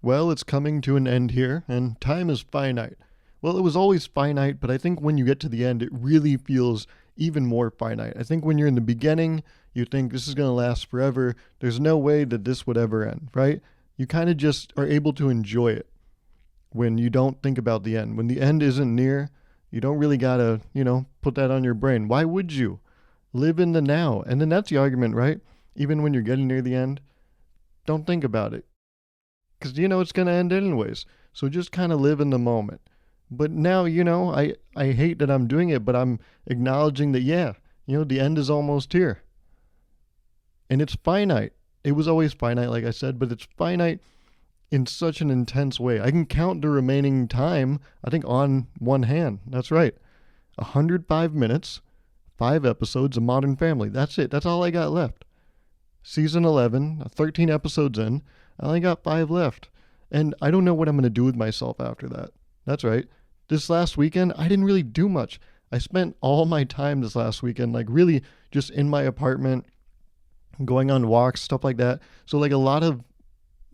Well, it's coming to an end here, and time is finite. Well, it was always finite, but I think when you get to the end, it really feels even more finite. I think when you're in the beginning, you think this is going to last forever. There's no way that this would ever end, right? You kind of just are able to enjoy it when you don't think about the end. When the end isn't near, you don't really got to, put that on your brain. Why would you? Live in the now. And then that's the argument, right? Even when you're getting near the end, don't think about it. Because it's going to end anyways. So just kind of live in the moment. But now, I hate that I'm doing it, but I'm acknowledging that, the end is almost here. And it's finite. It was always finite, like I said, but it's finite in such an intense way. I can count the remaining time, I think, on one hand. That's right. 105 minutes, 5 episodes of Modern Family. That's it. That's all I got left. Season 11, 13 episodes in, I only got 5 left. And I don't know what I'm going to do with myself after that. That's right. This last weekend, I didn't really do much. I spent all my time this last weekend, really just in my apartment, going on walks, stuff like that. So a lot of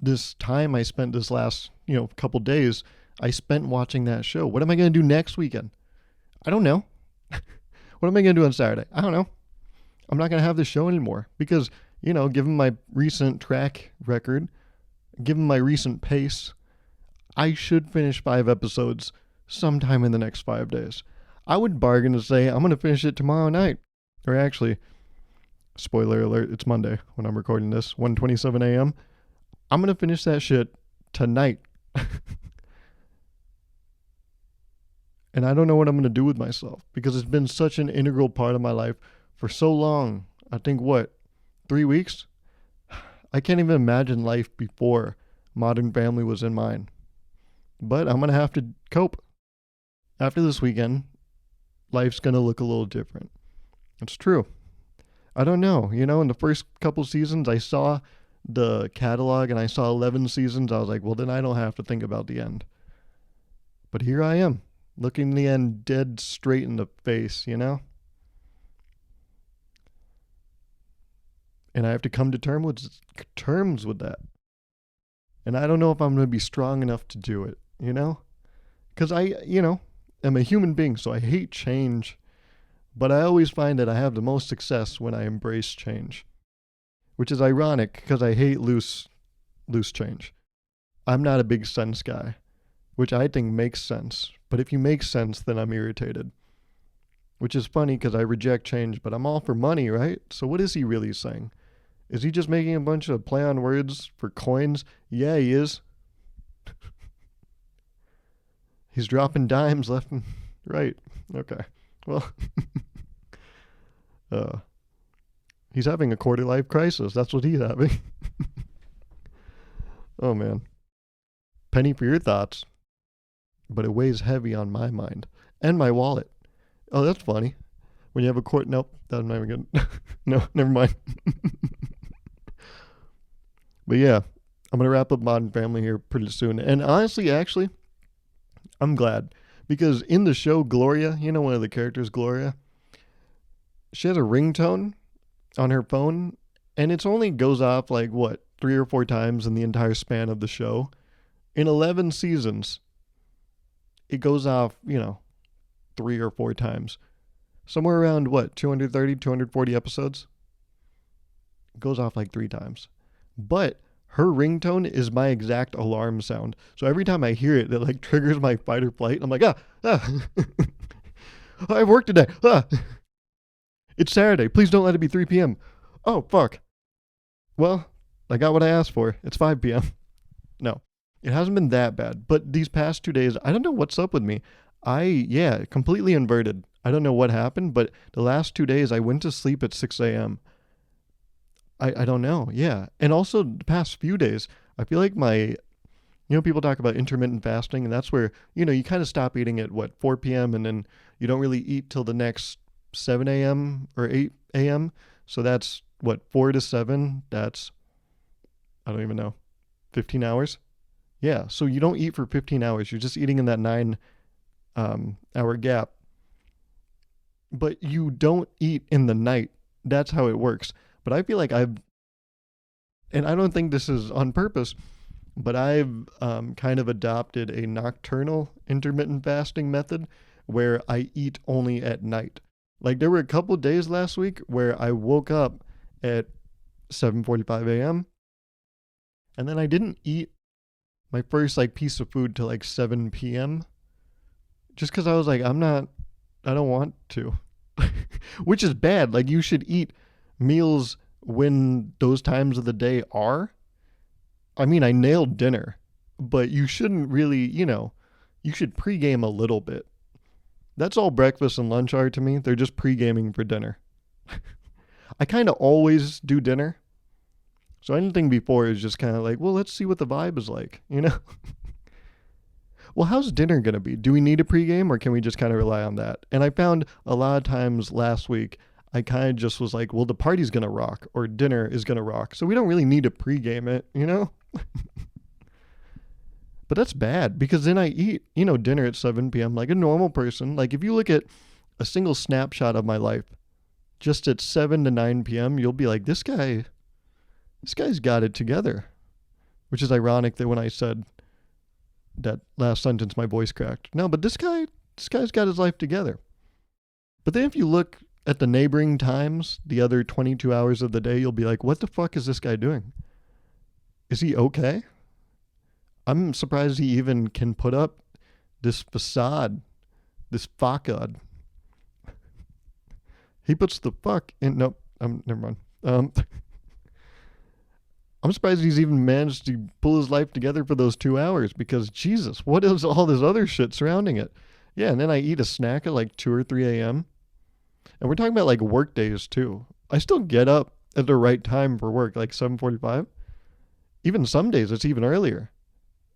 this time I spent this last, couple days, I spent watching that show. What am I going to do next weekend? I don't know. What am I going to do on Saturday? I don't know. I'm not going to have this show anymore because, given my recent track record, given my recent pace, I should finish 5 episodes sometime in the next 5 days. I would bargain to say I'm going to finish it tomorrow night. Or actually, spoiler alert, it's Monday when I'm recording this, 1:27 a.m. I'm going to finish that shit tonight. And I don't know what I'm going to do with myself because it's been such an integral part of my life for so long. I think, 3 weeks? I can't even imagine life before Modern Family was in mine. But I'm going to have to cope. After this weekend, life's going to look a little different. It's true. I don't know. In the first couple seasons, I saw the catalog and I saw 11 seasons. I was like, well, then I don't have to think about the end. But here I am, looking the end dead straight in the face, And I have to come to terms with that. And I don't know if I'm going to be strong enough to do it, Because I, am a human being, so I hate change. But I always find that I have the most success when I embrace change. Which is ironic, because I hate loose change. I'm not a big sense guy, which I think makes sense. But if you make sense, then I'm irritated. Which is funny, because I reject change, but I'm all for money, right? So what is he really saying? Is he just making a bunch of play on words for coins? Yeah, he is. He's dropping dimes left and right. Okay. Well, he's having a quarter life crisis. That's what he's having. Oh, man. Penny for your thoughts. But it weighs heavy on my mind and my wallet. Oh, that's funny. When you have a quarter... Nope, that's not even good. No, never mind. But yeah, I'm going to wrap up Modern Family here pretty soon. And honestly, actually, I'm glad. Because in the show, Gloria, one of the characters, Gloria, she has a ringtone on her phone. And it only goes off 3 or 4 times in the entire span of the show. In 11 seasons, it goes off, 3 or 4 times. Somewhere around, 230, 240 episodes? It goes off 3 times. But her ringtone is my exact alarm sound. So every time I hear it, it triggers my fight or flight. I'm like, I have work today. It's Saturday. Please don't let it be 3 p.m. Oh, fuck. Well, I got what I asked for. It's 5 p.m. No, it hasn't been that bad. But these past 2 days, I don't know what's up with me. Completely inverted. I don't know what happened, but the last 2 days, I went to sleep at 6 a.m. I don't know. Yeah. And also the past few days, I feel like people talk about intermittent fasting, and that's where, you kind of stop eating at 4 p.m. and then you don't really eat till the next 7 a.m. or 8 a.m. So that's 4 to 7. That's, I don't even know, 15 hours. Yeah. So you don't eat for 15 hours. You're just eating in that 9 hour gap. But you don't eat in the night. That's how it works. But I feel like and I don't think this is on purpose, But I've kind of adopted a nocturnal intermittent fasting method where I eat only at night. Like there were a couple days last week where I woke up at 7:45 a.m. and then I didn't eat my first like piece of food till like 7 p.m. just cuz I was like I don't want to. Which is bad. Like you should eat meals when those times of the day are. I mean, I nailed dinner, but you shouldn't really, you should pregame a little bit. That's all breakfast and lunch are to me. They're just pre-gaming for dinner. I kind of always do dinner. So anything before is just kind of like, well, let's see what the vibe is like, Well, how's dinner going to be? Do we need a pregame or can we just kind of rely on that? And I found a lot of times last week, I kind of just was like, well, the party's going to rock or dinner is going to rock. So we don't really need to pregame it. But that's bad because then I eat, dinner at 7 p.m. like a normal person. Like if you look at a single snapshot of my life, just at 7 to 9 p.m., you'll be like, this guy's got it together. Which is ironic that when I said that last sentence, my voice cracked. No, but this guy's got his life together. But then if you look at the neighboring times, the other 22 hours of the day, you'll be like, what the fuck is this guy doing? Is he okay? I'm surprised he even can put up this facade, this facade. He puts the fuck in. Nope. Never mind. I'm surprised he's even managed to pull his life together for those 2 hours because Jesus, what is all this other shit surrounding it? Yeah, and then I eat a snack at like 2 or 3 a.m. And we're talking about like work days too. I still get up at the right time for work, like 7:45. Even some days it's even earlier.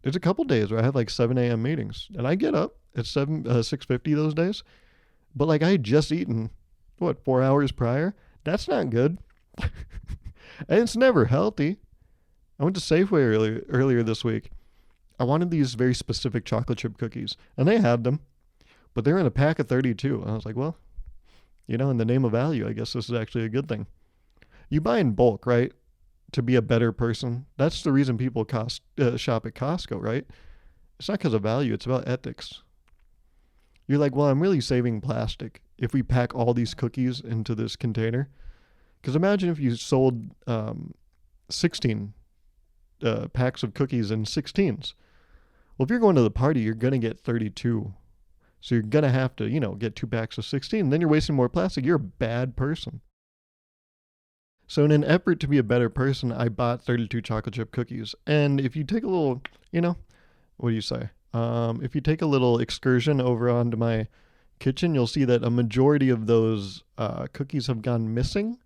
There's a couple days where I have like 7 a.m. meetings, and I get up at 6:50 those days. But like I had just eaten, 4 hours prior? That's not good. And it's never healthy. I went to Safeway earlier this week. I wanted these very specific chocolate chip cookies, and they had them, but they're in a pack of 32. And I was like, well, in the name of value, I guess this is actually a good thing. You buy in bulk, right? To be a better person. That's the reason people shop at Costco, right? It's not because of value. It's about ethics. You're like, well, I'm really saving plastic if we pack all these cookies into this container. Because imagine if you sold 16 packs of cookies in 16s. Well, if you're going to the party, you're going to get 32. So you're going to have to, get 2 packs of 16. Then you're wasting more plastic. You're a bad person. So in an effort to be a better person, I bought 32 chocolate chip cookies. And if you take a little, what do you say? If you take a little excursion over onto my kitchen, you'll see that a majority of those cookies have gone missing.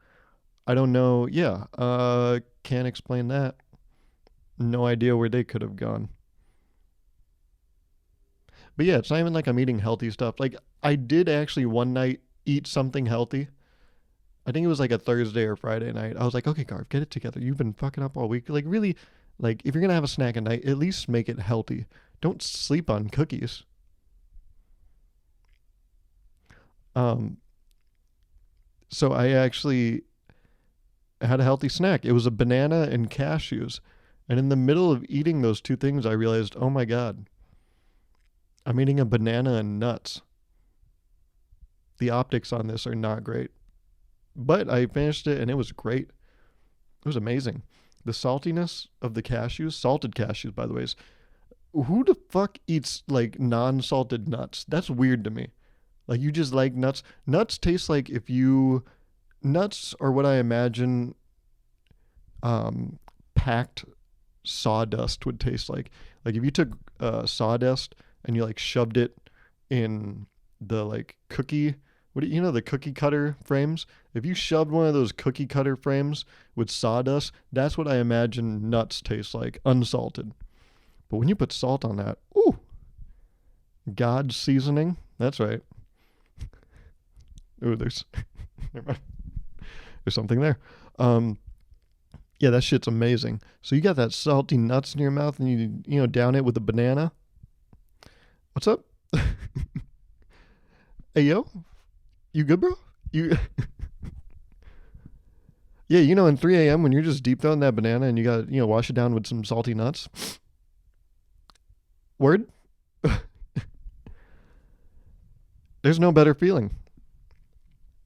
I don't know. Yeah, can't explain that. No idea where they could have gone. But yeah, it's not even like I'm eating healthy stuff. Like I did actually one night eat something healthy. I think it was like a Thursday or Friday night. I was like, okay, Garv, get it together. You've been fucking up all week. Like really, like if you're going to have a snack at night, at least make it healthy. Don't sleep on cookies. So I actually had a healthy snack. It was a banana and cashews. And in the middle of eating those two things, I realized, oh my God, I'm eating a banana and nuts. The optics on this are not great. But I finished it and it was great. It was amazing. The saltiness of the cashews, salted cashews, by the way, who the fuck eats like non-salted nuts? That's weird to me. Like you just like nuts. Nuts taste like nuts are what I imagine packed sawdust would taste like. Like if you took sawdust and you like shoved it in the like cookie, the cookie cutter frames? If you shoved one of those cookie cutter frames with sawdust, that's what I imagine nuts taste like, unsalted. But when you put salt on that, ooh, God's seasoning. That's right. Ooh, there's something there. Yeah, that shit's amazing. So you got that salty nuts in your mouth and you down it with a banana. What's up? Hey, yo. You good, bro? Yeah, in 3 a.m. when you're just deep throwing that banana and you got to, wash it down with some salty nuts. Word? There's no better feeling.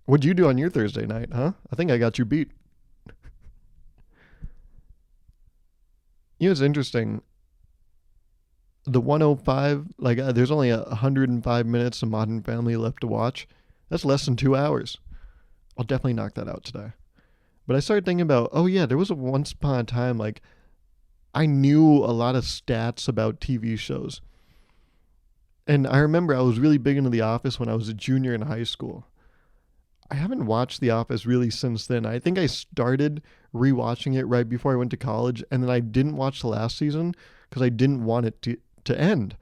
What'd you do on your Thursday night, huh? I think I got you beat. It's interesting. The 105, like, there's only 105 minutes of Modern Family left to watch. That's less than 2 hours. I'll definitely knock that out today. But I started thinking about, oh yeah, there was a once upon a time, like, I knew a lot of stats about TV shows. And I remember I was really big into The Office when I was a junior in high school. I haven't watched The Office really since then. I think I started rewatching it right before I went to college, and then I didn't watch the last season because I didn't want it to end.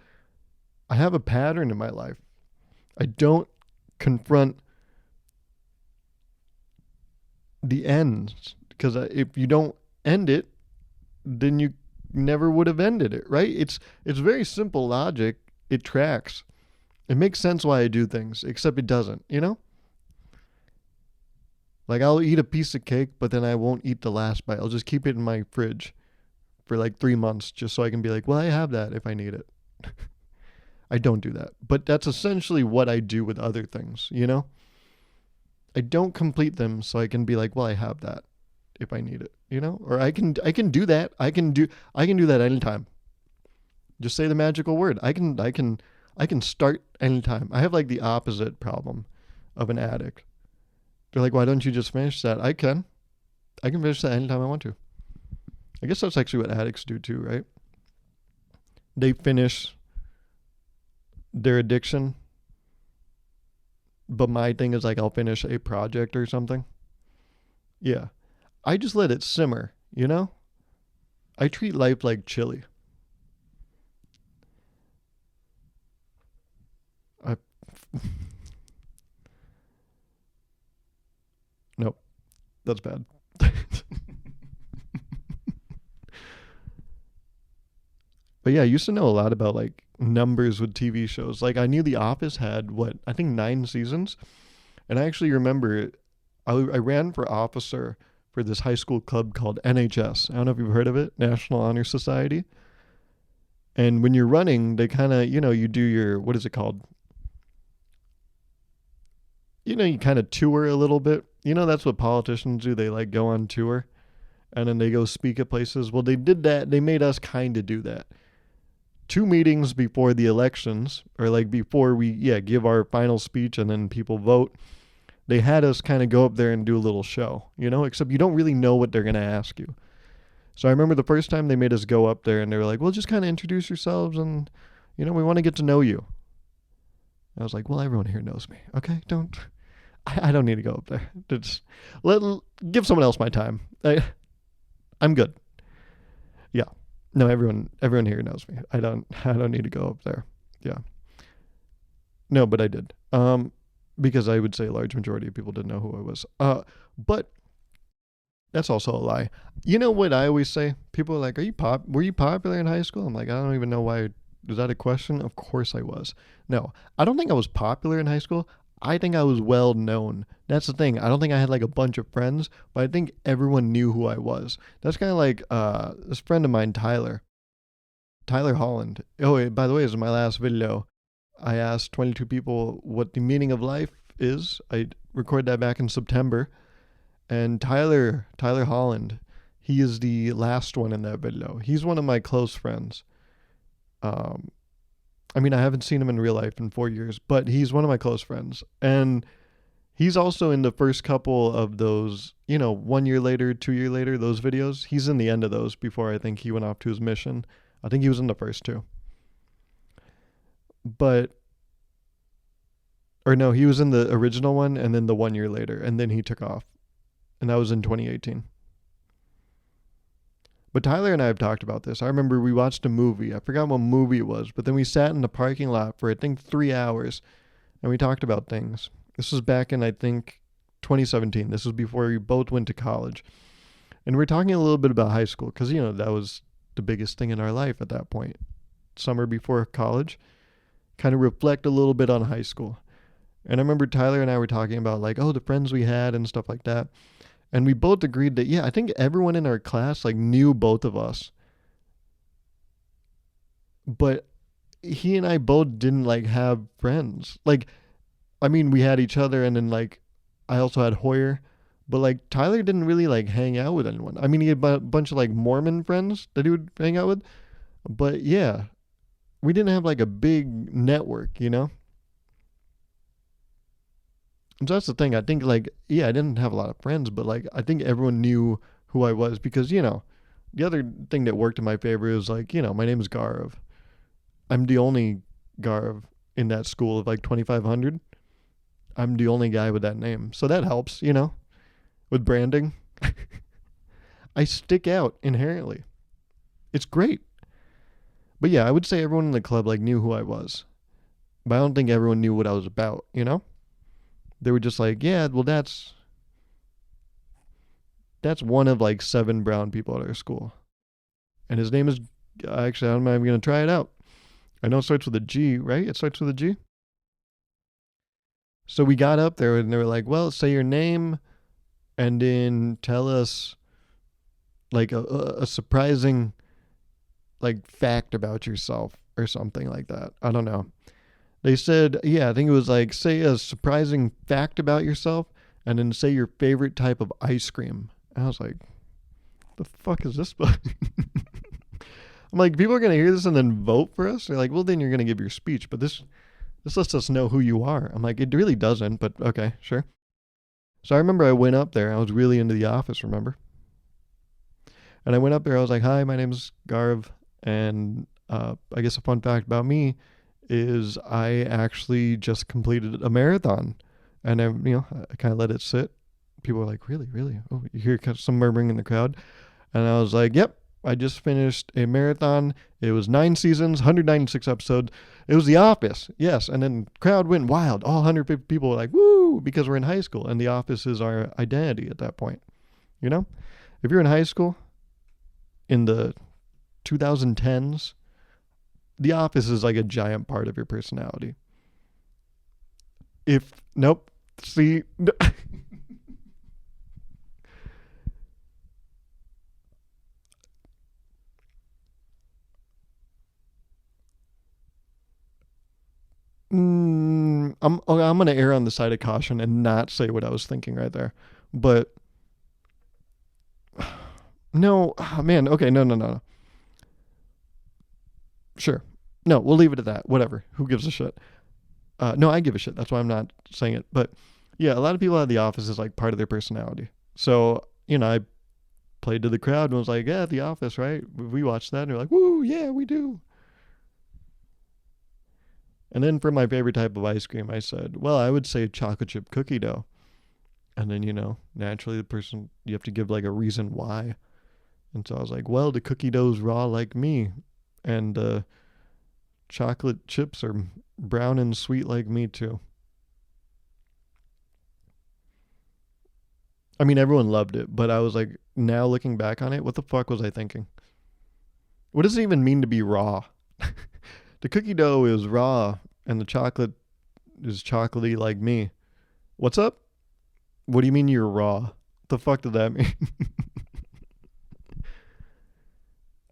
I have a pattern in my life. I don't confront the ends because if you don't end it, then you never would have ended it, right? It's very simple logic. It tracks. It makes sense why I do things, except it doesn't. Like I'll eat a piece of cake, but then I won't eat the last bite. I'll just keep it in my fridge for like 3 months just so I can be like, well, I have that if I need it. I don't do that. But that's essentially what I do with other things. I don't complete them so I can be like, well, I have that if I need it. Or I can do that. I can do that anytime. Just say the magical word. I can start anytime. I have like the opposite problem of an addict. They're like, why don't you just finish that? I can finish that anytime I want to. I guess that's actually what addicts do too, right? They finish their addiction. But my thing is like I'll finish a project or something. Yeah. I just let it simmer. I treat life like chili. I Nope. That's bad. But yeah, I used to know a lot about like numbers with TV shows. Like I knew The Office had what I think 9 seasons, and I actually remember I ran for officer for this high school club called NHS. I don't know if you've heard of it, National Honor Society. And when you're running, they kind of you do your what is it called? You kind of tour a little bit. That's what politicians do. They like go on tour, and then they go speak at places. Well, they did that. They made us kind of do that. 2 meetings before the elections, or like before we give our final speech and then people vote, they had us kind of go up there and do a little show, except you don't really know what they're going to ask you. So I remember the first time they made us go up there and they were like, well, just kind of introduce yourselves and we want to get to know you. I was like, well, everyone here knows me. Okay, I don't need to go up there. Just give someone else my time. I'm good. Yeah. No, everyone here knows me. I don't need to go up there. Yeah. No, but I did. Because I would say a large majority of people didn't know who I was. But that's also a lie. You know what I always say? People are like, were you popular in high school? I'm like, I don't even know why. Is that a question? Of course I was. No, I don't think I was popular in high school. I think I was well known. That's the thing. I don't think I had like a bunch of friends, but I think everyone knew who I was. That's kind of like this friend of mine, Tyler Holland. Oh, by the way, this is my last video. I asked 22 people what the meaning of life is. I recorded that back in September. And Tyler Holland, he is the last one in that video. He's one of my close friends. I haven't seen him in real life in 4 years, but he's one of my close friends. And he's also in the first couple of those, 1 year later, 2 year later, those videos. He's in the end of those before I think he went off to his mission. I think he was in the first two. No, he was in the original one and then the 1 year later, and then he took off. And that was in 2018. But Tyler and I have talked about this. I remember we watched a movie. I forgot what movie it was, but then we sat in the parking lot for I think 3 hours and we talked about things. This was back in I think 2017. This was before we both went to college. And we're talking a little bit about high school because, that was the biggest thing in our life at that point. Summer before college. Kind of reflect a little bit on high school. And I remember Tyler and I were talking about like, oh, the friends we had and stuff like that. And we both agreed that, yeah, I think everyone in our class like knew both of us. But he and I both didn't like have friends. Like, I mean, we had each other, and then like I also had Hoyer, but like Tyler didn't really like hang out with anyone. I mean, he had a bunch of like Mormon friends that he would hang out with, but yeah, we didn't have like a big network, you know? And so that's the thing. I think like, yeah, I didn't have a lot of friends, but like I think everyone knew who I was because, the other thing that worked in my favor is like, my name is Gauruv. I'm the only Gauruv in that school of like 2,500. I'm the only guy with that name. So that helps, with branding. I stick out inherently. It's great. But yeah, I would say everyone in the club like knew who I was. But I don't think everyone knew what I was about. They were just like, yeah, well that's one of like 7 brown people at our school. And his name is actually, I'm not even going to try it out. I know it starts with a G, right? It starts with a G. So we got up there and they were like, well, say your name and then tell us like a surprising like fact about yourself or something like that. I don't know. They said, yeah, I think it was like say a surprising fact about yourself and then say your favorite type of ice cream. And I was like, the fuck is this? I'm like, people are going to hear this and then vote for us? They're like, well, then you're going to give your speech. But this lets us know who you are. I'm like, it really doesn't, but okay, sure. So I remember I went up there. I was really into The Office, remember? And I went up there. I was like, hi, my name is Gauruv. And I guess a fun fact about me is I actually just completed a marathon. And I kind of let it sit. People were like, really, really? Oh, you hear some murmuring in the crowd. And I was like, yep, I just finished a marathon. It was 9 seasons, 196 episodes. It was The Office, yes. And then crowd went wild. All 150 people were like, woo, because we're in high school. And The Office is our identity at that point. If you're in high school in the 2010s, The Office is like a giant part of your personality. Nope, see... I'm gonna err on the side of caution and not say what I was thinking right there, but no, man. Okay, no. Sure, no, we'll leave it at that. Whatever. Who gives a shit? No, I give a shit. That's why I'm not saying it. But yeah, a lot of people at The Office is like part of their personality. So I played to the crowd and was like, yeah, The Office, right? We watched that, and they're like, woo, yeah, we do. And then for my favorite type of ice cream, I said, well, I would say chocolate chip cookie dough. And then, naturally the person, you have to give like a reason why. And so I was like, well, the cookie dough's raw like me. And the chocolate chips are brown and sweet like me too. I mean, everyone loved it, but I was like, now looking back on it, what the fuck was I thinking? What does it even mean to be raw? The cookie dough is raw and the chocolate is chocolatey like me. What's up? What do you mean you're raw? What the fuck did that mean?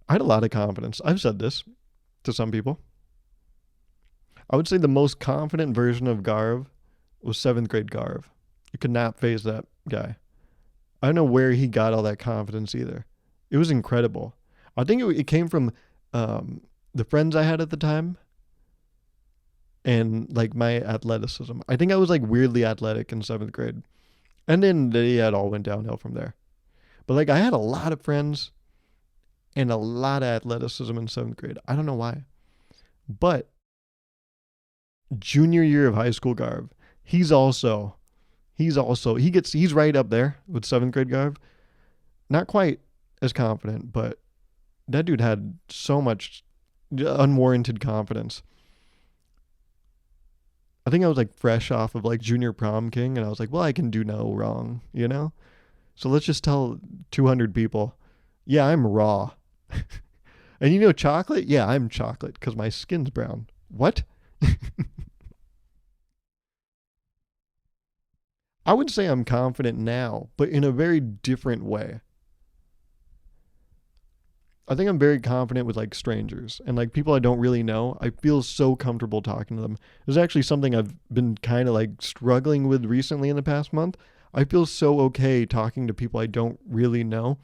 I had a lot of confidence. I've said this to some people. I would say the most confident version of Gauruv was 7th grade Gauruv. You could not phase that guy. I don't know where he got all that confidence either. It was incredible. I think it came from the friends I had at the time and like my athleticism. I think I was like weirdly athletic in 7th grade. And then it all went downhill from there. But like I had a lot of friends and a lot of athleticism in 7th grade. I don't know why. But junior year of high school Gauruv, he's right up there with 7th grade Gauruv. Not quite as confident, but that dude had so much unwarranted confidence. I think I was like fresh off of like junior prom king, and I was like, well, I can do no wrong, So let's just tell 200 people, yeah, I'm raw. And chocolate? Yeah, I'm chocolate because my skin's brown. What? I would say I'm confident now, but in a very different way. I think I'm very confident with like strangers and like people I don't really know. I feel so comfortable talking to them. It's actually something I've been kind of like struggling with recently in the past month. I feel so okay talking to people I don't really know.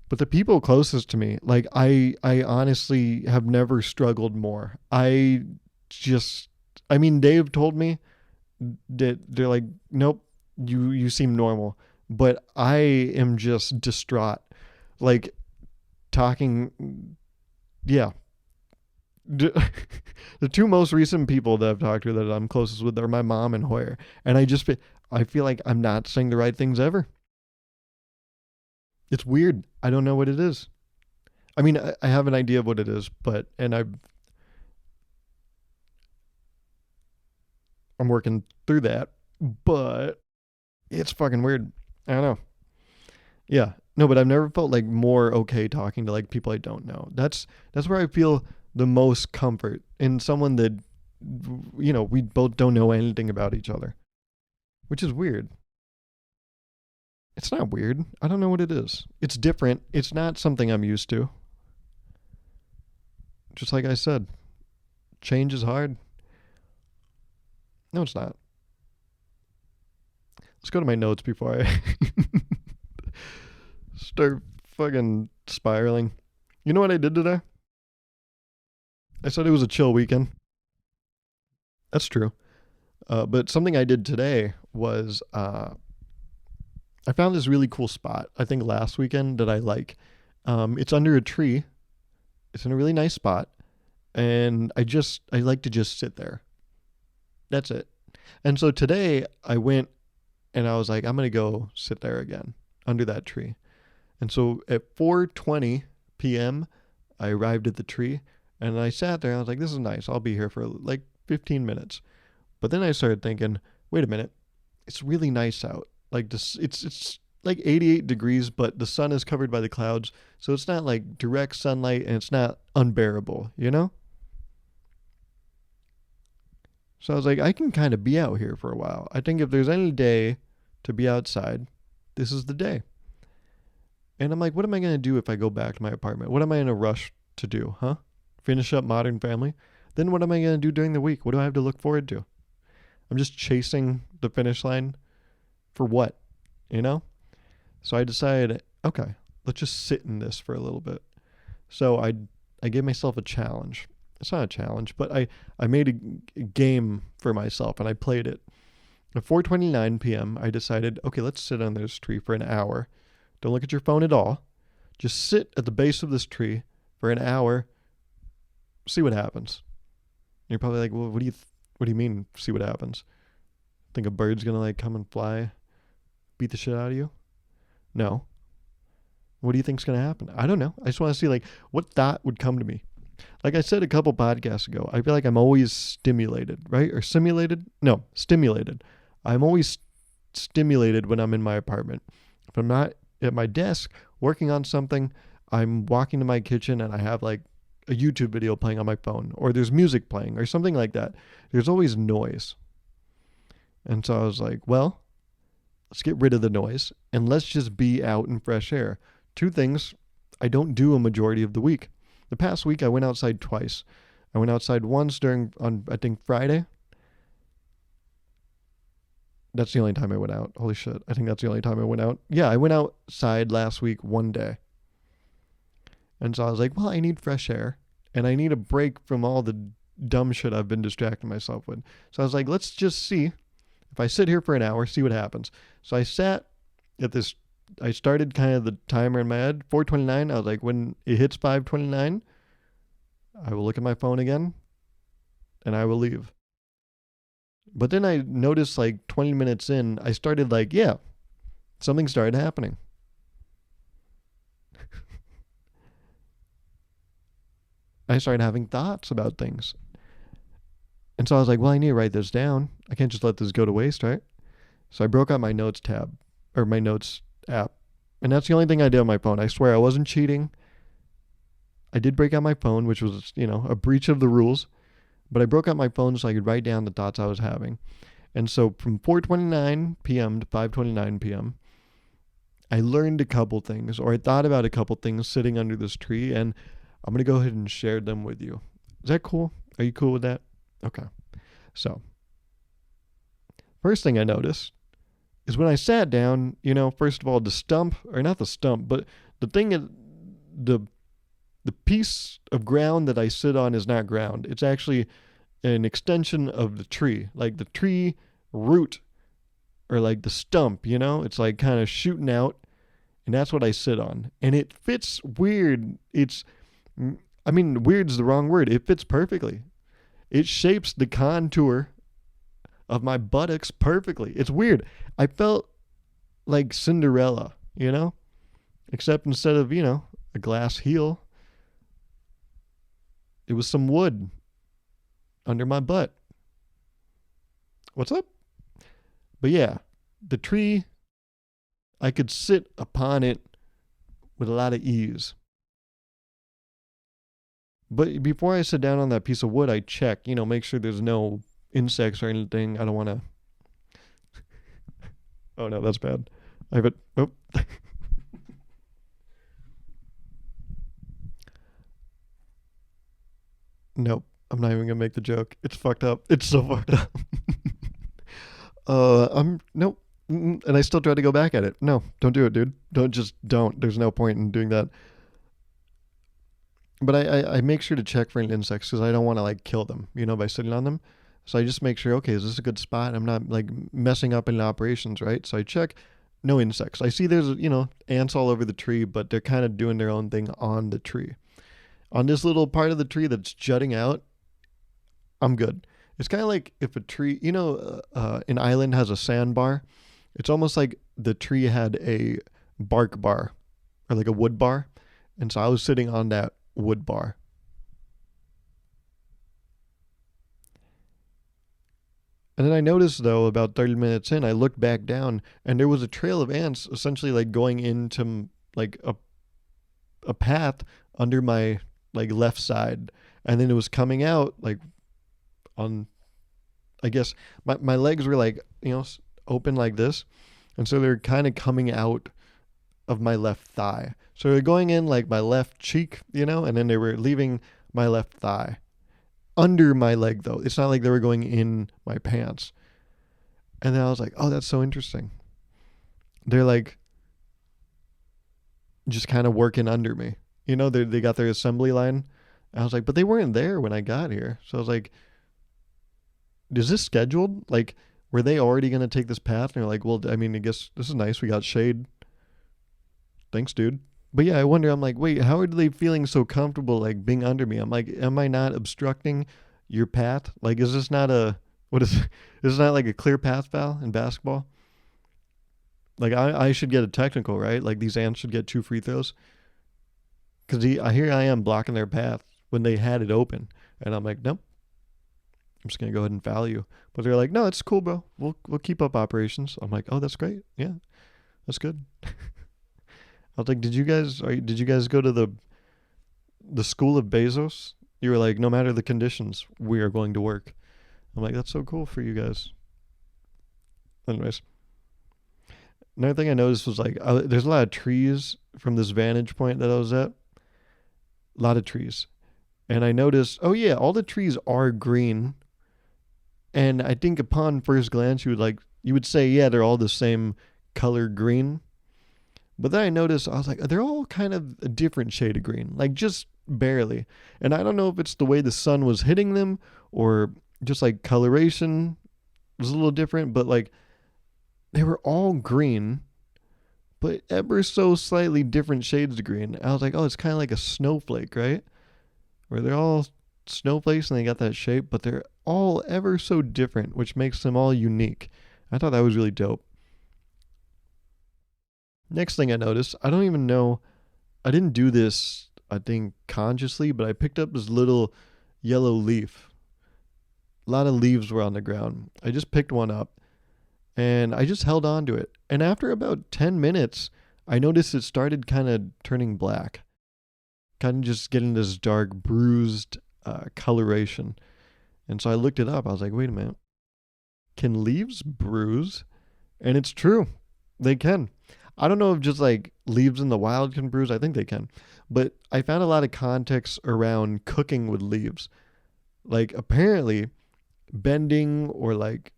But the people closest to me, like I honestly have never struggled more. Just I mean they've told me that they're like, nope, you seem normal. But I am just distraught. Like talking, yeah. The two most recent people that I've talked to that I'm closest with are my mom and Hoyer, and I feel like I'm not saying the right things ever. It's weird. I don't know what it is. I mean, I have an idea of what it is, but I'm working through that. But it's fucking weird. I don't know. Yeah. No, but I've never felt like more okay talking to like people I don't know. That's where I feel the most comfort in someone that we both don't know anything about each other, which is weird. It's not weird. I don't know what it is. It's different. It's not something I'm used to. Just like I said, change is hard. No, it's not. Let's go to my notes before I start fucking spiraling. You know what I did today? I said it was a chill weekend. That's true. But something I did today was I found this really cool spot, I think last weekend, that I like. It's under a tree. It's in a really nice spot. And I like to just sit there. That's it. And so today I went and I was like, I'm going to go sit there again under that tree. And so at 4:20 p.m., I arrived at the tree and I sat there and I was like, this is nice. I'll be here for like 15 minutes. But then I started thinking, wait a minute. It's really nice out. Like this, it's like 88 degrees, but the sun is covered by the clouds. So it's not like direct sunlight and it's not unbearable, you know? So I was like, I can kind of be out here for a while. I think if there's any day to be outside, this is the day. And I'm like, what am I going to do if I go back to my apartment? What am I in a rush to do, huh? Finish up Modern Family? Then what am I going to do during the week? What do I have to look forward to? I'm just chasing the finish line for what, you know? So I decided, okay, let's just sit in this for a little bit. So I gave myself a challenge. It's not a challenge, but I made a game for myself and I played it. At 4:29 p.m., I decided, okay, let's sit on this tree for an hour. Don't look at your phone at all. Just sit at the base of this tree for an hour. See what happens. And you're probably like, well, what do you mean? See what happens? Think a bird's gonna like come and fly, beat the shit out of you? No. What do you think's gonna happen? I don't know. I just want to see like what thought would come to me. Like I said a couple podcasts ago, I feel like I'm always stimulated, right? Or simulated? No, stimulated. I'm always stimulated when I'm in my apartment. If I'm not at my desk working on something, I'm walking to my kitchen and I have like a YouTube video playing on my phone, or there's music playing or something like that. There's always noise. And so I was like, well, let's get rid of the noise and let's just be out in fresh air. Two things I don't do a majority of the week. The past week I went outside twice. I went outside once on I think Friday. That's the only time I went out. Holy shit. I think that's the only time I went out. Yeah, I went outside last week one day. And so I was like, well, I need fresh air and I need a break from all the dumb shit I've been distracting myself with. So I was like, let's just see if I sit here for an hour, see what happens. So I sat at this, I started kind of the timer in my head, 4:29. I was like, when it hits 5:29, I will look at my phone again and I will leave. But then I noticed like 20 minutes in, I started like, yeah, something started happening. I started having thoughts about things. And so I was like, well, I need to write this down. I can't just let this go to waste, right? So I broke out my notes tab, or my notes app. And that's the only thing I did on my phone. I swear I wasn't cheating. I did break out my phone, which was, a breach of the rules. But I broke out my phone so I could write down the thoughts I was having. And so from 4:29 p.m. to 5:29 p.m., I learned a couple things, or I thought about a couple things sitting under this tree, and I'm going to go ahead and share them with you. Is that cool? Are you cool with that? Okay. So, first thing I noticed is when I sat down, first of all, the stump, or not the stump, but the thing is, the the piece of ground that I sit on is not ground. It's actually an extension of the tree. Like the tree root, or like the stump, it's like kind of shooting out, and that's what I sit on. And it fits weird. Weird's the wrong word. It fits perfectly. It shapes the contour of my buttocks perfectly. It's weird. I felt like Cinderella, except instead of, a glass heel, it was some wood under my butt. What's up? But yeah, the tree, I could sit upon it with a lot of ease. But before I sit down on that piece of wood, I check, make sure there's no insects or anything. I don't want to. Oh no, that's bad. I have it. Oh. Nope. I'm not even gonna make the joke. It's fucked up. It's so fucked up. I'm nope. And I still try to go back at it. No, don't do it, dude. Don't. There's no point in doing that. But I make sure to check for any insects because I don't want to like kill them, by sitting on them. So I just make sure, okay, is this a good spot? I'm not like messing up any operations, right? So I check, no insects. I see there's, ants all over the tree, but they're kind of doing their own thing on the tree. On this little part of the tree that's jutting out, I'm good. It's kind of like if a tree, an island has a sandbar. It's almost like the tree had a bark bar or like a wood bar. And so I was sitting on that wood bar. And then I noticed, though, about 30 minutes in, I looked back down and there was a trail of ants essentially like going into like a path under my like left side. And then it was coming out like on, I guess my legs were like, open like this. And so they're kind of coming out of my left thigh. So they're going in like my left cheek, and then they were leaving my left thigh. Under my leg, though. It's not like they were going in my pants. And then I was like, oh, that's so interesting. They're like just kind of working under me. They got their assembly line. I was like, but they weren't there when I got here. So I was like, is this scheduled? Like, were they already going to take this path? And they're like, well, I guess this is nice. We got shade. Thanks, dude. But yeah, I wonder, I'm like, wait, how are they feeling so comfortable like being under me? I'm like, am I not obstructing your path? Like, is this not is this not like a clear path foul in basketball? Like, I should get a technical, right? Like, these ants should get 2 free throws. Because here I am blocking their path when they had it open. And I'm like, nope. I'm just going to go ahead and foul you. But they're like, no, it's cool, bro. We'll keep up operations. I'm like, oh, that's great. Yeah, that's good. I was like, did you guys go to the school of Bezos? You were like, no matter the conditions, we are going to work. I'm like, that's so cool for you guys. Anyways, another thing I noticed was like, there's a lot of trees from this vantage point that I was at. A lot of trees. And I noticed, oh yeah, all the trees are green. And I think upon first glance, you would say, yeah, they're all the same color green. But then I noticed, I was like, they're all kind of a different shade of green, like just barely. And I don't know if it's the way the sun was hitting them or just like coloration was a little different, but like they were all green, but ever so slightly different shades of green. I was like, oh, it's kind of like a snowflake, right? Where they're all snowflakes and they got that shape, but they're all ever so different, which makes them all unique. I thought that was really dope. Next thing I noticed, I don't even know, I didn't do this, I think, consciously, but I picked up this little yellow leaf. A lot of leaves were on the ground. I just picked one up, and I just held on to it. And after about 10 minutes, I noticed it started kind of turning black. Kind of just getting this dark, bruised coloration. And so I looked it up. I was like, wait a minute. Can leaves bruise? And it's true. They can. I don't know if just like leaves in the wild can bruise. I think they can. But I found a lot of context around cooking with leaves. Like apparently bending or like,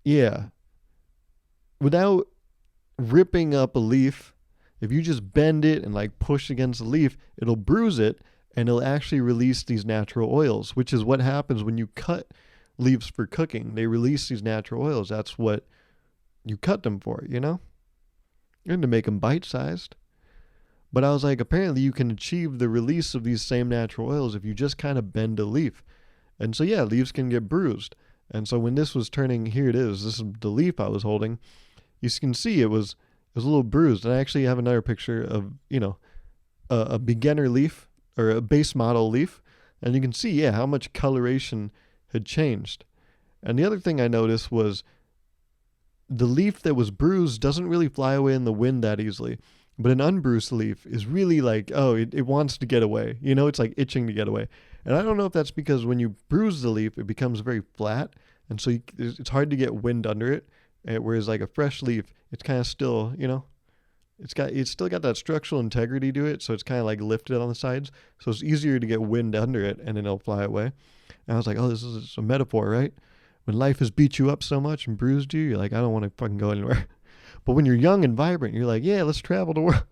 yeah, without ripping up a leaf, if you just bend it and like push against the leaf, it'll bruise it and it'll actually release these natural oils, which is what happens when you cut leaves for cooking. They release these natural oils. That's what you cut them for, you know? And to make them bite sized. But I was like, apparently you can achieve the release of these same natural oils if you just kind of bend a leaf. And so, yeah, leaves can get bruised. And so when this was turning, here it is, this is the leaf I was holding. You can see it was a little bruised. And I actually have another picture of, a beginner leaf or a base model leaf. And you can see, yeah, how much coloration had changed. And the other thing I noticed was the leaf that was bruised doesn't really fly away in the wind that easily. But an unbruised leaf is really like, oh, it wants to get away. It's like itching to get away. And I don't know if that's because when you bruise the leaf, it becomes very flat. And so it's hard to get wind under it. Whereas like a fresh leaf, it's kind of still, it's still got that structural integrity to it. So it's kind of like lifted on the sides. So it's easier to get wind under it and then it'll fly away. And I was like, oh, this is a metaphor, right? When life has beat you up so much and bruised you, you're like, I don't want to fucking go anywhere. But when you're young and vibrant, you're like, yeah, let's travel the world.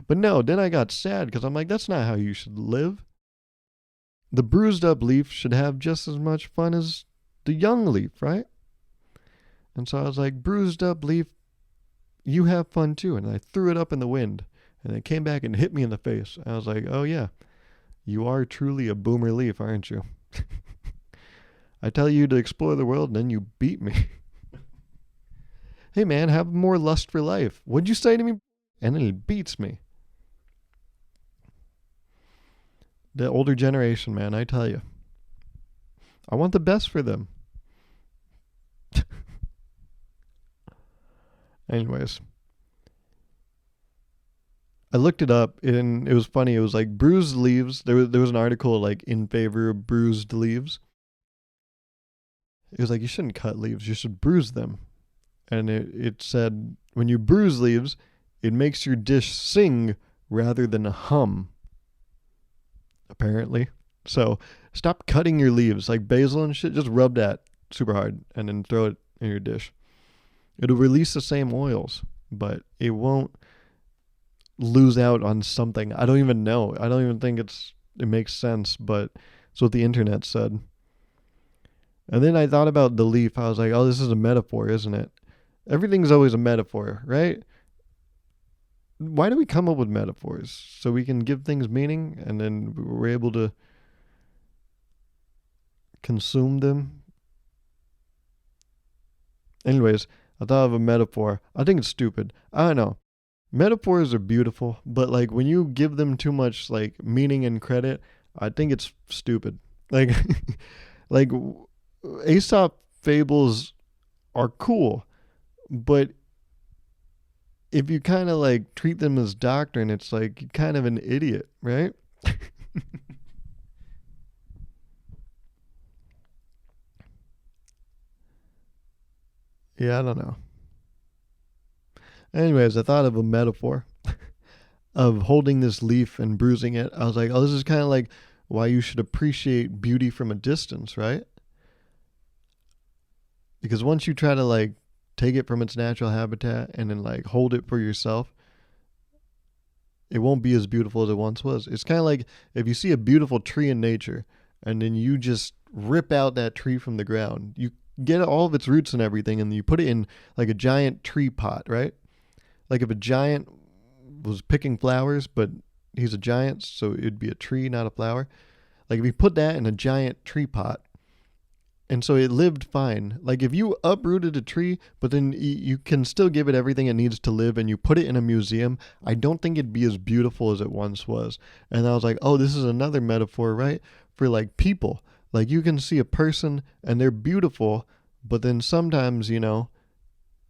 But no, then I got sad because I'm like, that's not how you should live. The bruised up leaf should have just as much fun as the young leaf, right? And so I was like, bruised up leaf, you have fun too. And I threw it up in the wind and it came back and hit me in the face. I was like, oh yeah, you are truly a boomer leaf, aren't you? I tell you to explore the world and then you beat me. Hey man, have more lust for life. What'd you say to me? And then he beats me. The older generation, man, I tell you. I want the best for them. Anyways. I looked it up and it was funny. It was like bruised leaves. There was an article like in favor of bruised leaves. It was like you shouldn't cut leaves. You should bruise them. And it said, when you bruise leaves, it makes your dish sing rather than hum, apparently. So stop cutting your leaves, like basil and shit. Just rub that super hard and then throw it in your dish. It'll release the same oils, but it won't lose out on something. I don't even know. I don't even think it makes sense, but it's what the internet said. And then I thought about the leaf. I was like, oh, this is a metaphor, isn't it? Everything's always a metaphor, right? Why do we come up with metaphors? So we can give things meaning and then we're able to consume them. Anyways, I thought of a metaphor. I think it's stupid. I don't know. Metaphors are beautiful, but like when you give them too much like meaning and credit, I think it's stupid. Like, like Aesop fables are cool. But if you kind of like treat them as doctrine, it's like you're kind of an idiot, right? Yeah, I don't know. Anyways, I thought of a metaphor of holding this leaf and bruising it. I was like, oh, this is kind of like why you should appreciate beauty from a distance, right? Because once you try to like take it from its natural habitat and then like hold it for yourself, it won't be as beautiful as it once was. It's kind of like if you see a beautiful tree in nature and then you just rip out that tree from the ground, you get all of its roots and everything and you put it in like a giant tree pot, right? Like if a giant was picking flowers, but he's a giant, so it'd be a tree, not a flower. Like if you put that in a giant tree pot, and so it lived fine. Like if you uprooted a tree, but then you can still give it everything it needs to live and you put it in a museum, I don't think it'd be as beautiful as it once was. And I was like, oh, this is another metaphor, right? For like people. Like you can see a person and they're beautiful, but then sometimes,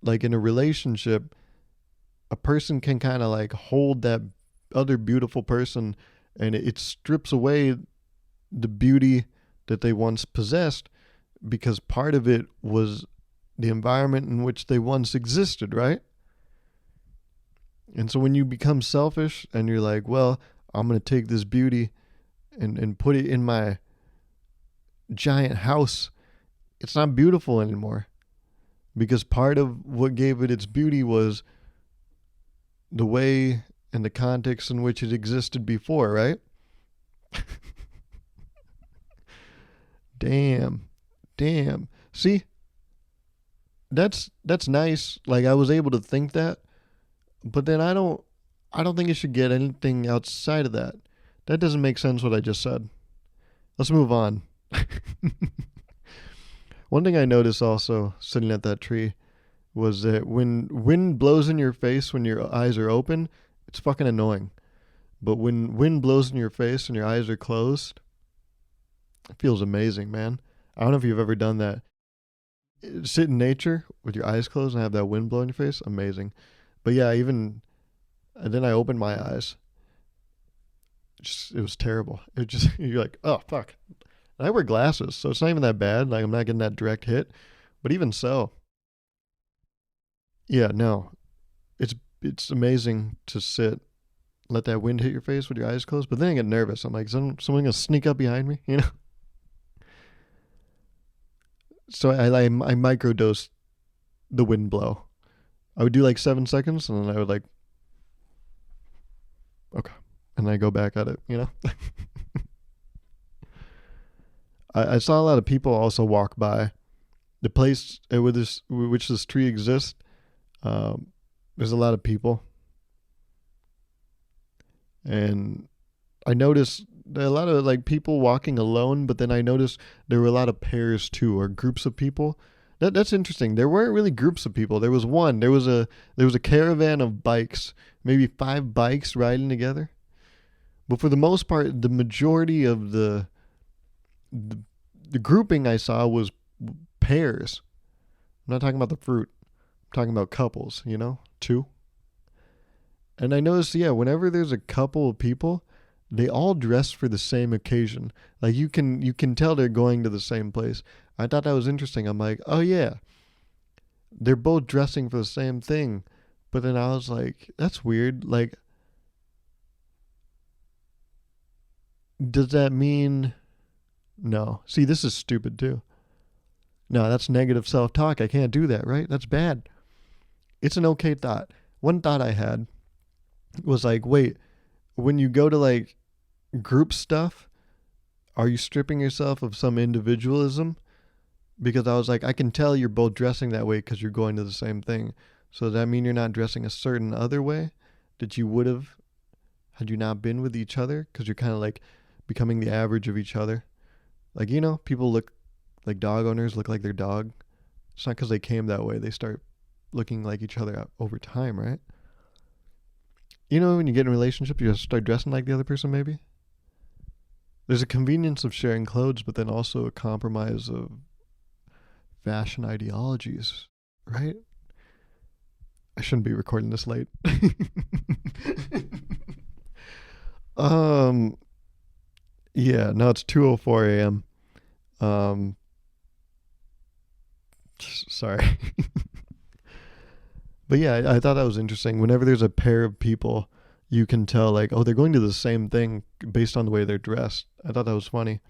like in a relationship, a person can kind of like hold that other beautiful person and it strips away the beauty that they once possessed. because part of it was the environment in which they once existed, right? And so when you become selfish and you're like, well, I'm going to take this beauty and put it in my giant house, it's not beautiful anymore. Because part of what gave it its beauty was the way and the context in which it existed before, right? Damn. Damn. See, that's nice. Like I was able to think that, but then I don't think it should get anything outside of that. That doesn't make sense what I just said. Let's move on. One thing I noticed also sitting at that tree was that when wind blows in your face when your eyes are open, it's fucking annoying. But when wind blows in your face and your eyes are closed, it feels amazing, man. I don't know if you've ever done that. Sit in nature with your eyes closed and have that wind blow in your face, amazing. But yeah, even and then I opened my eyes. It was terrible. It just you're like, oh fuck. And I wear glasses, so it's not even that bad. Like I'm not getting that direct hit. But even so, yeah, no, it's amazing to sit, let that wind hit your face with your eyes closed. But then I get nervous. I'm like, someone gonna sneak up behind me, you know? So I microdose the wind blow. I would do like 7 seconds, and then I would like, okay, and I go back at it, you know? I saw a lot of people also walk by the place where which this tree exists. There's a lot of people, and I noticed a lot of like people walking alone, but then I noticed there were a lot of pairs too, or groups of people. That's interesting. There weren't really groups of people. There was one. There was a caravan of bikes, maybe 5 bikes riding together. But for the most part, the majority of the, the grouping I saw was pairs. I'm not talking about the fruit. I'm talking about couples. You know, two. And I noticed, yeah, whenever there's a couple of people, they all dress for the same occasion. Like you can tell they're going to the same place. I thought that was interesting. I'm like, oh yeah, they're both dressing for the same thing. But then I was like, that's weird. Like, does that mean no? See, this is stupid too. No, that's negative self-talk. I can't do that, right? That's bad. It's an okay thought. One thought I had was like, wait, when you go to like group stuff, are you stripping yourself of some individualism? Because I was like, I can tell you're both dressing that way because you're going to the same thing. So does that mean you're not dressing a certain other way that you would have had you not been with each other? Because you're kind of like becoming the average of each other. Like, you know, people look like dog owners look like their dog. It's not because they came that way. They start looking like each other over time, right? You know, when you get in a relationship, you just start dressing like the other person, maybe? There's a convenience of sharing clothes, but then also a compromise of fashion ideologies, right? I shouldn't be recording this late. um, yeah, no, it's 2:04 a.m. Um, sorry. But yeah, I thought that was interesting. Whenever there's a pair of people, you can tell like, oh, they're going to the same thing based on the way they're dressed. I thought that was funny.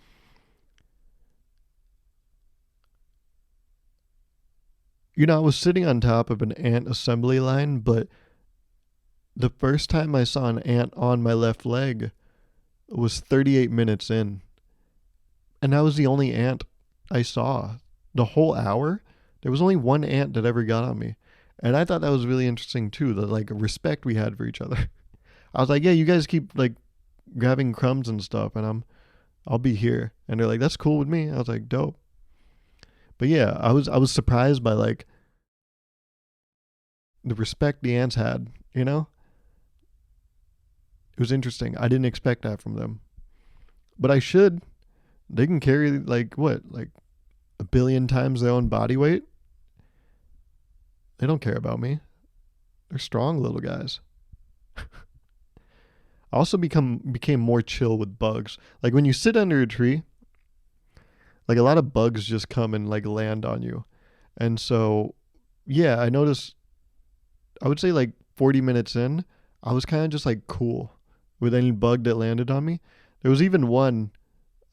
You know, I was sitting on top of an ant assembly line, but the first time I saw an ant on my left leg was 38 minutes in. And that was the only ant I saw. The whole hour, there was only one ant that ever got on me. And I thought that was really interesting too, the like respect we had for each other. I was like, yeah, you guys keep like grabbing crumbs and stuff and I'll be here. And they're like, that's cool with me. I was like, dope. But yeah, I was surprised by like the respect the ants had, you know? It was interesting. I didn't expect that from them. But I should. They can carry like what? Like a billion times their own body weight? They don't care about me. They're strong little guys. I also became more chill with bugs. Like when you sit under a tree, Like a lot of bugs just come and like land on you. And so, yeah, I noticed, I would say like 40 minutes in, I was kind of just like cool with any bug that landed on me. There was even one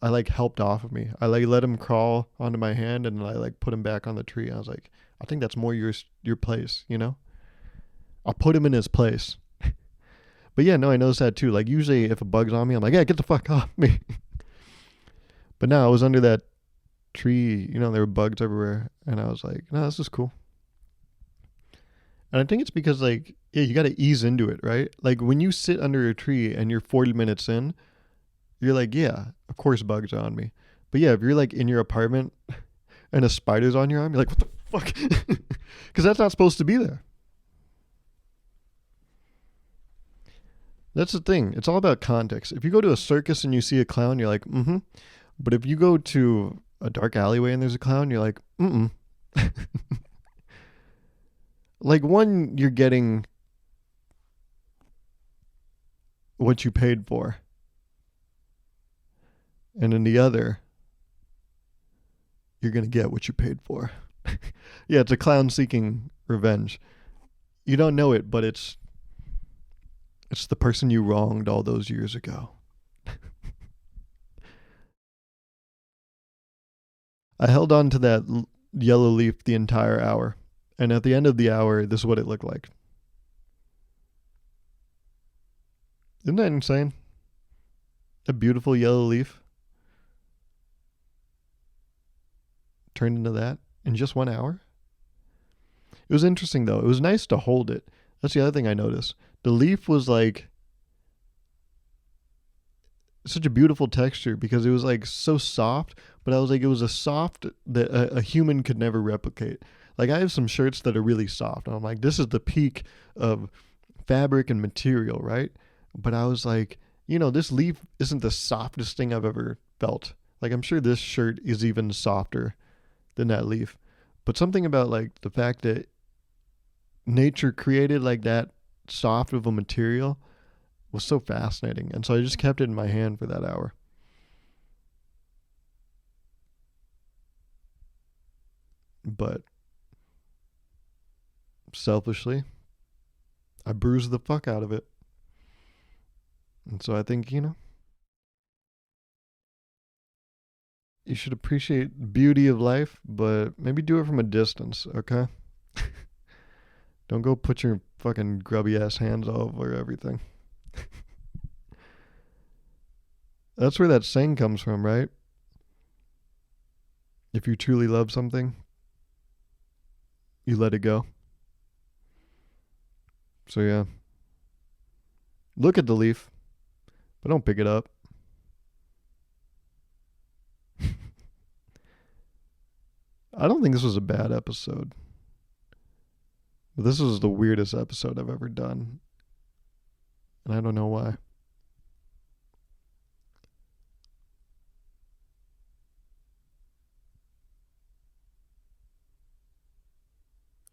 I like helped off of me. I like let him crawl onto my hand and I like put him back on the tree. I was like, I think that's more your place, you know? I'll put him in his place. But yeah, no, I noticed that too. Like usually if a bug's on me, I'm like, yeah, get the fuck off me. But now I was under that tree, there were bugs everywhere, and I was like, no, this is cool. And I think it's because like, yeah, you got to ease into it, right? Like when you sit under a tree and you're 40 minutes in, you're like, yeah, of course bugs are on me. But yeah, if you're like in your apartment and a spider's on your arm, you're like, what the fuck? Because that's not supposed to be there. That's the thing. It's all about context. If you go to a circus and you see a clown, you're like, mm-hmm. But if you go to a dark alleyway and there's a clown, you're like, mm-mm. Like one, you're getting what you paid for. And in the other, you're going to get what you paid for. Yeah, it's a clown seeking revenge. You don't know it, but it's the person you wronged all those years ago. I held on to that yellow leaf the entire hour. And at the end of the hour, this is what it looked like. Isn't that insane? A beautiful yellow leaf turned into that in just 1 hour. It was interesting though. It was nice to hold it. That's the other thing I noticed. The leaf was like such a beautiful texture because it was like so soft, but I was like, it was a soft that a human could never replicate. Like I have some shirts that are really soft, and I'm like, this is the peak of fabric and material, right? But I was like, this leaf isn't the softest thing I've ever felt. Like I'm sure this shirt is even softer than that leaf. But something about like the fact that nature created like that soft of a material was so fascinating. And so I just kept it in my hand for that hour. But selfishly, I bruised the fuck out of it. And so I think, you should appreciate the beauty of life, but maybe do it from a distance, okay? Don't go put your fucking grubby ass hands all over everything. That's where that saying comes from, right? If you truly love something, you let it go. So yeah, look at the leaf, but don't pick it up. I don't think this was a bad episode, but this was the weirdest episode I've ever done, and I don't know why.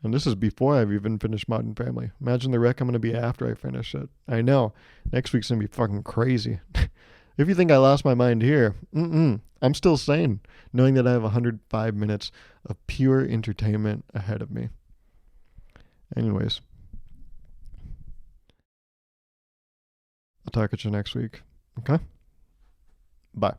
And this is before I've even finished Modern Family. Imagine the wreck I'm going to be after I finish it. I know. Next week's going to be fucking crazy. If you think I lost my mind here, I'm still sane, knowing that I have 105 minutes of pure entertainment ahead of me. Anyways, I'll talk at you next week. Okay? Bye.